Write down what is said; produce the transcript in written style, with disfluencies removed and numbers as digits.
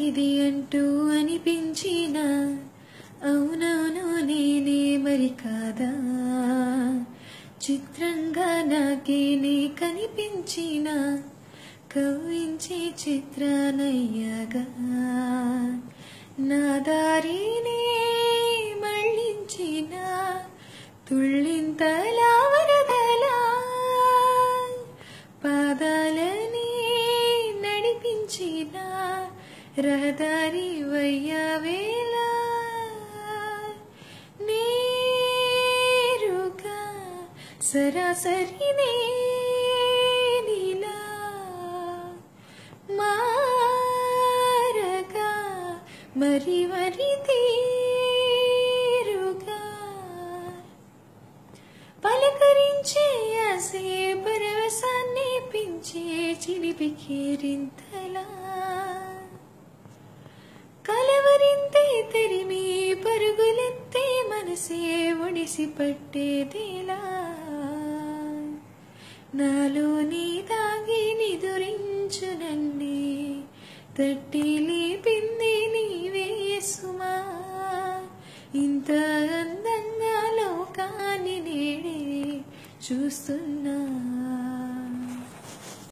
ఇది అంటూ అనిపించిన అవునవును నేనే మరి కాదా చిత్రంగా నాకే నీ కనిపించిన కవ్వించే చిత్రానయ్యగా నా దారినే మళ్ళించిన తుళ్ళింతలా వరదలా పాదాలని నడిపించిన రహదారి వయ్యావేలా నేరుగా సరాసరి నీలా మారగా మరి మరి తీరుగా పలకరించే ఆసే పరవశాన్ని పెంచే చిలిపి కేరింతలా కలవరింతే తరిమి పరుగులెత్తే మనసే ఒడిసి పట్టేదిలా నాలో నీ దాగి నిదురించు నన్నే తట్టి లేపింది నీవే సుమా ఇంత అందంగా లోకాన్ని నేడే చూస్తున్నా